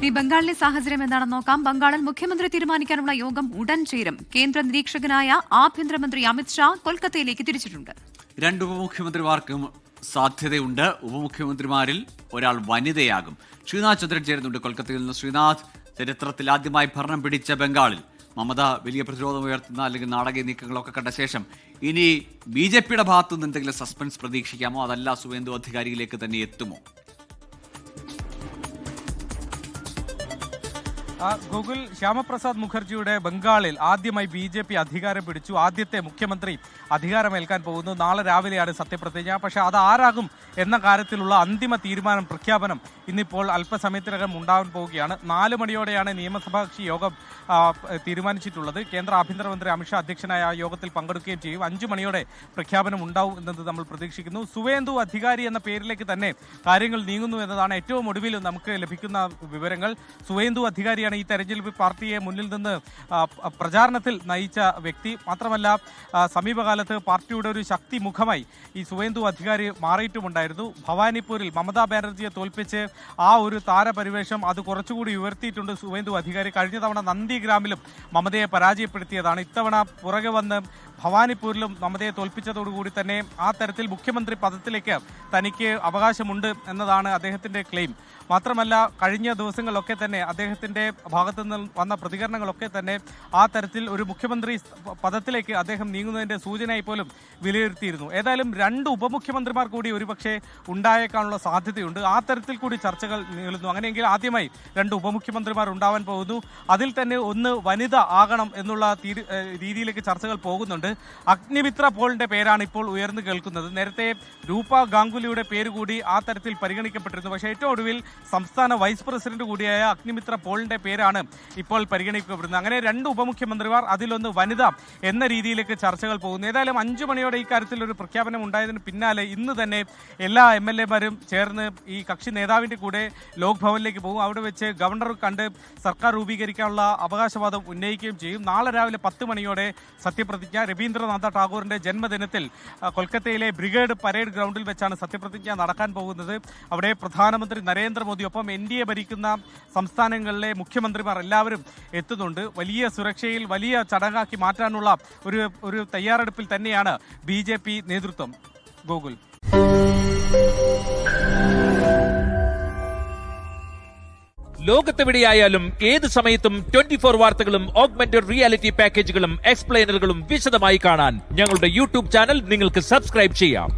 ഇനി ബംഗാളിലെ സാഹചര്യം എന്താണെന്ന് നോക്കാം. ബംഗാളിൽ മുഖ്യമന്ത്രി തീരുമാനിക്കാനുള്ള യോഗം ഉടൻ ചേരും. കേന്ദ്ര നിരീക്ഷകനായ ആഭ്യന്തരമന്ത്രി അമിത്ഷാ കൊൽക്കത്തയിലേക്ക് തിരിച്ചിട്ടുണ്ട്. രണ്ട് ഉപമുഖ്യമന്ത്രിമാർക്കും സാധ്യതയുണ്ട്. ഉപമുഖ്യമന്ത്രിമാരിൽ ഒരാൾ വനിതയാകും. ശ്രീനാഥ് ചന്ദ്രൻ ചേരുന്നുണ്ട് കൊൽക്കത്തയിൽ നിന്ന്. ശ്രീനാഥ്, ചരിത്രത്തിൽ ആദ്യമായി ഭരണം പിടിച്ച ബംഗാളിൽ മമത വലിയ പ്രതിരോധം ഉയർത്തുന്ന അല്ലെങ്കിൽ നാടകീയ നീക്കങ്ങളൊക്കെ കണ്ട ശേഷം ഇനി BJPയുടെ ഭാഗത്തു നിന്ന് എന്തെങ്കിലും സസ്പെൻസ് പ്രതീക്ഷിക്കാമോ? അതല്ല സുവേന്ദു അധികാരിയിലേക്ക് തന്നെ എത്തുമോ? ഗൂഗിൾ ശ്യാമപ്രസാദ് മുഖർജിയുടെ ബംഗാളിൽ ആദ്യമായി BJP അധികാരം പിടിച്ചു. ആദ്യത്തെ മുഖ്യമന്ത്രി അധികാരമേൽക്കാൻ പോകുന്നു. നാളെ രാവിലെയാണ് സത്യപ്രതിജ്ഞ. പക്ഷേ അത് ആരാകും എന്ന കാര്യത്തിലുള്ള അന്തിമ തീരുമാനം, പ്രഖ്യാപനം ഇന്നിപ്പോൾ അല്പസമയത്തിനകം ഉണ്ടാവാൻ പോവുകയാണ്. 4 മണിയോടെയാണ് നിയമസഭാ കക്ഷി യോഗം തീരുമാനിച്ചിട്ടുള്ളത്. കേന്ദ്ര ആഭ്യന്തരമന്ത്രി അമിത്ഷാ അധ്യക്ഷനായ ആ യോഗത്തിൽ പങ്കെടുക്കുകയും ചെയ്യും. 5 മണിയോടെ പ്രഖ്യാപനം ഉണ്ടാവും എന്നത് നമ്മൾ പ്രതീക്ഷിക്കുന്നു. സുവേന്ദു അധികാരി എന്ന പേരിലേക്ക് തന്നെ കാര്യങ്ങൾ നീങ്ങുന്നു എന്നതാണ് ഏറ്റവും ഒടുവിൽ നമുക്ക് ലഭിക്കുന്ന വിവരങ്ങൾ. സുവേന്ദു അധികാരിയാണ് ഈ തെരഞ്ഞെടുപ്പ് പാർട്ടിയെ മുന്നിൽ നിന്ന് പ്രചാരണത്തിൽ നയിച്ച വ്യക്തി. മാത്രമല്ല സമീപകാലത്ത് പാർട്ടിയുടെ ഒരു ശക്തി മുഖമായി ഈ സുവേന്ദു അധികാരി മാറിയിട്ടുമുണ്ടായിരുന്നു. ഭവാനിപ്പൂരിൽ മമതാ ബാനർജിയെ തോൽപ്പിച്ച് ആ ഒരു താരപരിവേഷം അത് കുറച്ചുകൂടി ഉയർത്തിയിട്ടുണ്ട് സുവേന്ദു അധികാരി. കഴിഞ്ഞ തവണ നന്ദിഗ്രാമിലും മമതയെ പരാജയപ്പെടുത്തിയതാണ്. ഇത്തവണ പുറകെ വന്ന് ഭവാനിപ്പൂരിലും മമതയെ തോൽപ്പിച്ചതോടുകൂടി തന്നെ ആ തരത്തിൽ മുഖ്യമന്ത്രി പദത്തിലേക്ക് തനിക്ക് അവകാശമുണ്ട് എന്നതാണ് അദ്ദേഹത്തിന്റെ ക്ലെയിം. മാത്രമല്ല കഴിഞ്ഞ ദിവസങ്ങളിലൊക്കെ തന്നെ അദ്ദേഹത്തിന്റെ ഭാഗത്തു നിന്ന് വന്ന പ്രതികരണങ്ങളൊക്കെ തന്നെ ആ തരത്തിൽ ഒരു മുഖ്യമന്ത്രി പദത്തിലേക്ക് അദ്ദേഹം നീങ്ങുന്നതിന്റെ സൂചനയായി പോലും വിലയിരുത്തിയിരുന്നു. ഏതായാലും 2 ഉപമുഖ്യമന്ത്രിമാർ കൂടി ഒരുപക്ഷെ ഉണ്ടായേക്കാനുള്ള സാധ്യതയുണ്ട്. ആ തരത്തിൽ കൂടി ചർച്ചകൾ നീളുന്നു. അങ്ങനെയെങ്കിൽ ആദ്യമായി 2 ഉപമുഖ്യമന്ത്രിമാർ ഉണ്ടാവാൻ പോകുന്നു. അതിൽ തന്നെ ഒന്ന് വനിത ആകണം എന്നുള്ള രീതിയിലേക്ക് ചർച്ചകൾ പോകുന്നുണ്ട്. അഗ്നിമിത്ര പോളിന്റെ പേരാണ് ഇപ്പോൾ ഉയർന്നു കേൾക്കുന്നത്. നേരത്തെ രൂപ ഗാംഗുലിയുടെ പേര് കൂടി ആ തരത്തിൽ പരിഗണിക്കപ്പെട്ടിരുന്നു. പക്ഷേ ഏറ്റവും ഒടുവിൽ സംസ്ഥാന വൈസ് പ്രസിഡന്റ് കൂടിയായ അഗ്നിമിത്ര പോളിന്റെ പേരാണ് ഇപ്പോൾ പരിഗണിക്കപ്പെടുന്നത്. അങ്ങനെ 2 ഉപമുഖ്യമന്ത്രിമാർ, അതിലൊന്ന് വനിത എന്ന രീതിയിലേക്ക് ചർച്ചകൾ പോകുന്നു. ഏതായാലും 5 മണിയോടെ ഈ കാര്യത്തിൽ ഒരു പ്രഖ്യാപനം ഉണ്ടായതിന് പിന്നാലെ ഇന്ന് തന്നെ എല്ലാ MLA-മാരും ചേർന്ന് ഈ കക്ഷി നേതാവിന്റെ കൂടെ ലോക് ഭവനിലേക്ക് പോകും. അവിടെ വെച്ച് ഗവർണർ കണ്ട് സർക്കാർ രൂപീകരിക്കാനുള്ള അവകാശവാദം ഉന്നയിക്കുകയും ചെയ്യും. നാളെ രാവിലെ 10 മണിയോടെ സത്യപ്രതിജ്ഞ. രവീന്ദ്രനാഥ ടാഗോറിന്റെ ജന്മദിനത്തിൽ കൊൽക്കത്തയിലെ ബ്രിഗേഡ് പരേഡ് ഗ്രൗണ്ടിൽ വെച്ചാണ് സത്യപ്രതിജ്ഞ നടക്കാൻ പോകുന്നത്. അവിടെ പ്രധാനമന്ത്രി നരേന്ദ്രമോദി ഒപ്പം NDA ഭരിക്കുന്ന സംസ്ഥാനങ്ങളിലെ മുഖ്യമന്ത്രിമാർ എല്ലാവരും എത്തുന്നുണ്ട്. വലിയ സുരക്ഷയിൽ വലിയ ചടങ്ങാക്കി മാറ്റാനുള്ള ഒരു തയ്യാറെടുപ്പിൽ തന്നെയാണ് BJP നേതൃത്വം. ഗൂഗിൾ ലോകത്തെവിടെയായാലും ഏത് സമയത്തും 24 വാർത്തകളും ഓഗ്മെന്റഡ് റിയാലിറ്റി പാക്കേജുകളും എക്സ്പ്ലെയിനറുകളും വിശദമായി കാണാൻ ഞങ്ങളുടെ YouTube ചാനൽ നിങ്ങൾക്ക് സബ്സ്ക്രൈബ് ചെയ്യാം.